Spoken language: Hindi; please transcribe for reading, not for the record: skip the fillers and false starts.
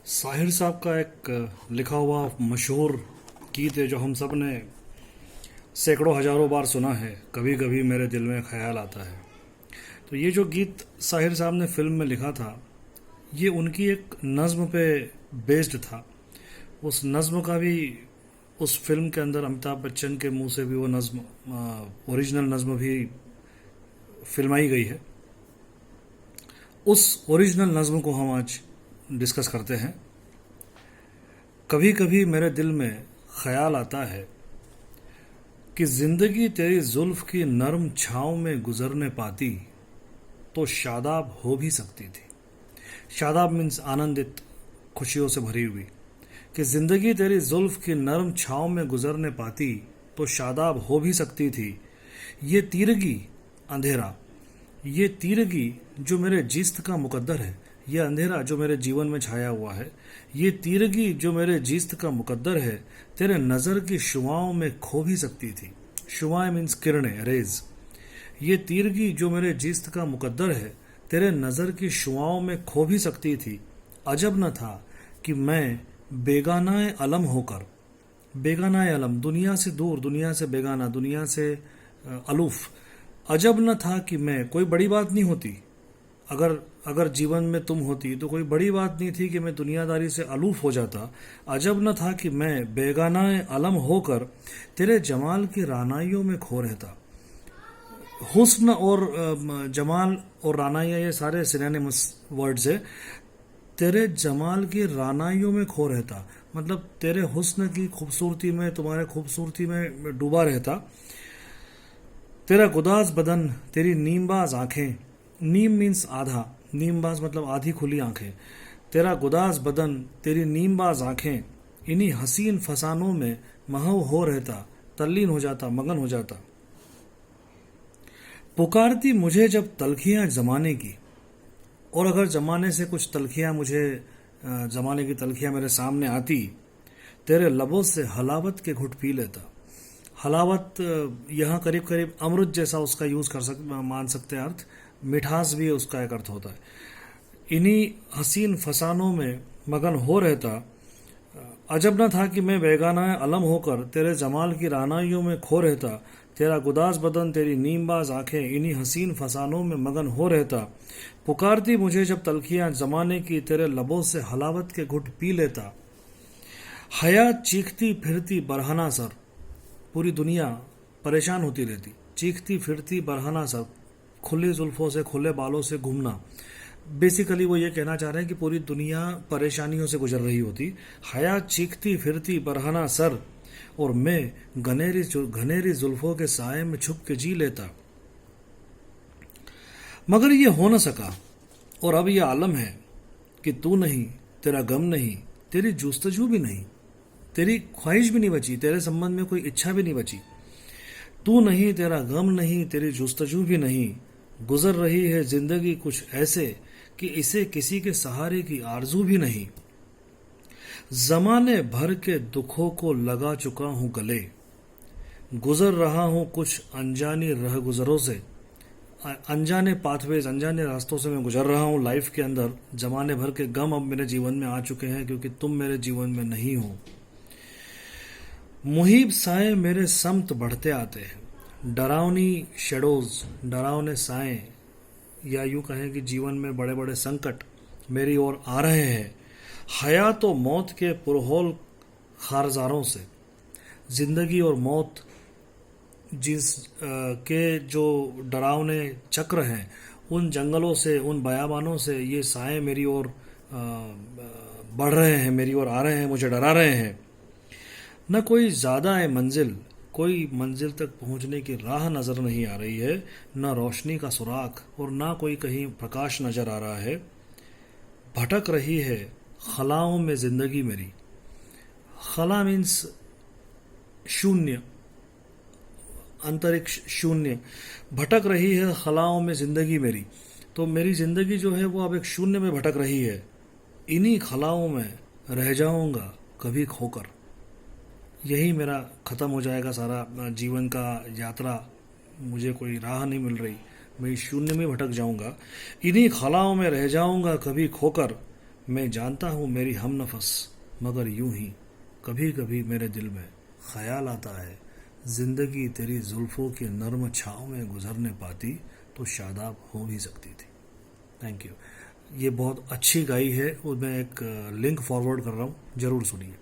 साहिर साहब का एक लिखा हुआ मशहूर गीत है जो हम सब ने सैकड़ों हजारों बार सुना है। कभी कभी मेरे दिल में ख्याल आता है। तो ये जो गीत साहिर साहब ने फिल्म में लिखा था, ये उनकी एक नज़्म पे बेस्ड था। उस नज़्म का भी उस फिल्म के अंदर अमिताभ बच्चन के मुंह से भी वो नज़्म, ओरिजिनल नज़्म भी फिल्माई गई है। उस ओरिजिनल नज़्म को हम आज डिस्कस करते हैं। कभी कभी मेरे दिल में ख्याल आता है कि जिंदगी तेरी जुल्फ की नरम छाँव में गुजरने पाती तो शादाब हो भी सकती थी। शादाब मीन्स आनंदित, खुशियों से भरी हुई। कि जिंदगी तेरी जुल्फ की नरम छाँव में गुजरने पाती तो शादाब हो भी सकती थी। ये तीरगी अंधेरा, ये तीरगी जो मेरे जिस्त का मुकद्दर है, ये अंधेरा जो मेरे जीवन में छाया हुआ है, ये तीरगी जो मेरे जिस्त का मुकद्दर है, तेरे नज़र की शुआओं में खो भी सकती थी। शुआएं मीन्स किरणें, रेज। ये तीरगी जो मेरे जिस्त का मुकद्दर है, तेरे नज़र की शुआओं में खो भी सकती थी। अजब न था कि मैं बेगानाए अलम होकर, बेगानाए अलम दुनिया से दूर, दुनिया से बेगाना, दुनिया से अलूफ। अजब न था कि मैं, कोई बड़ी बात नहीं होती, अगर अगर जीवन में तुम होती तो कोई बड़ी बात नहीं थी कि मैं दुनियादारी से अलूफ हो जाता। अजब न था कि मैं बेगानाए अलम होकर तेरे जमाल की रानाइयों में खो रहता। हुस्न और जमाल और रानाइयाँ ये सारे सिनोनिमस वर्ड्स है। तेरे जमाल की रानाइयों में खो रहता मतलब तेरे हुस्न की खूबसूरती में, तुम्हारे खूबसूरती में डूबा रहता। तेरा गुदाज बदन, तेरी नीमबाज आंखें, नीम मीन्स आधा, नीमबाज मतलब आधी खुली आंखें। तेरा गुदाज बदन, तेरी नीमबाज आंखें, इन्हीं हसीन फसानों में महव हो रहता, तल्लीन हो जाता, मगन हो जाता। पुकारती मुझे जब तलखियां जमाने की, और अगर जमाने से कुछ तलखियां मुझे, जमाने की तलखियां मेरे सामने आती, तेरे लबों से हलावत के घुट पी लेता। हलावत यहाँ करीब करीब अमृत जैसा उसका यूज़ मान सकते हैं अर्थ, मिठास भी उसका एक अर्थ होता है। इन्हीं हसीन फसानों में मगन हो रहता। अजब न था कि मैं बेगाना अलम होकर तेरे जमाल की रानाइयों में खो रहता। तेरा गुदाज बदन, तेरी नीमबाज आंखें, इन्हीं हसीन फसानों में मगन हो रहता। पुकारती मुझे जब तलखियां जमाने की, तेरे लबों से हलावत के घुट पी लेता। हयात चीखती फिरती बरहना सर, पूरी दुनिया परेशान होती रहती। चीखती फिरती बरहना सर, खुली जुल्फों से, खुले बालों से घूमना। बेसिकली वो ये कहना चाह रहे हैं कि पूरी दुनिया परेशानियों से गुजर रही होती। हयात चीखती फिरती बरहना सर, और मैं घनेरी जुल्फों के साए में छुप के जी लेता। मगर ये हो न सका, और अब यह आलम है कि तू नहीं, तेरा गम नहीं, तेरी जुस्तजू भी नहीं, तेरी ख्वाहिश भी नहीं बची, तेरे संबंध में कोई इच्छा भी नहीं बची। तू नहीं, तेरा गम नहीं, तेरी जुस्तजू भी नहीं। गुजर रही है जिंदगी कुछ ऐसे कि इसे किसी के सहारे की आरजू भी नहीं। जमाने भर के दुखों को लगा चुका हूं गले, गुजर रहा हूं कुछ अनजानी रह गुजरों से। अनजाने पाथवेज, अनजाने रास्तों से मैं गुजर रहा हूं लाइफ के अंदर। जमाने भर के गम अब मेरे जीवन में आ चुके हैं क्योंकि तुम मेरे जीवन में नहीं हो। मुहीब साए मेरे समत बढ़ते आते हैं, डरावनी शेडोज, डरावने साए, या यूं कहें कि जीवन में बड़े बड़े संकट मेरी ओर आ रहे हैं। हयात और मौत के पुरहोल खारजारों से, जिंदगी और मौत जिस के जो डरावने चक्र हैं, उन जंगलों से, उन बयाबानों से ये साए मेरी ओर बढ़ रहे हैं, मेरी ओर आ रहे हैं, मुझे डरा रहे हैं। न कोई ज़्यादा है मंजिल, कोई मंजिल तक पहुंचने की राह नज़र नहीं आ रही है, न रोशनी का सुराख और ना कोई कहीं प्रकाश नज़र आ रहा है। भटक रही है खलाओं में ज़िंदगी मेरी। खला मीन्स शून्य, अंतरिक्ष, शून्य। भटक रही है खलाओं में ज़िंदगी मेरी, तो मेरी ज़िंदगी जो है वो अब एक शून्य में भटक रही है। इन्हीं खलाओं में रह जाऊंगा कभी खोकर। यही मेरा ख़त्म हो जाएगा सारा जीवन का यात्रा, मुझे कोई राह नहीं मिल रही, मैं शून्य में भटक जाऊंगा। इन्हीं खलाओं में रह जाऊंगा कभी खोकर, मैं जानता हूँ मेरी हमनफस, मगर यूं ही कभी कभी मेरे दिल में ख्याल आता है, जिंदगी तेरी जुल्फों की नर्म छाँव में गुजरने पाती तो शादाब हो भी सकती थी। Thank you. ये बहुत अच्छी गाई है और मैं एक लिंक फॉरवर्ड कर रहा हूँ, ज़रूर सुनिए।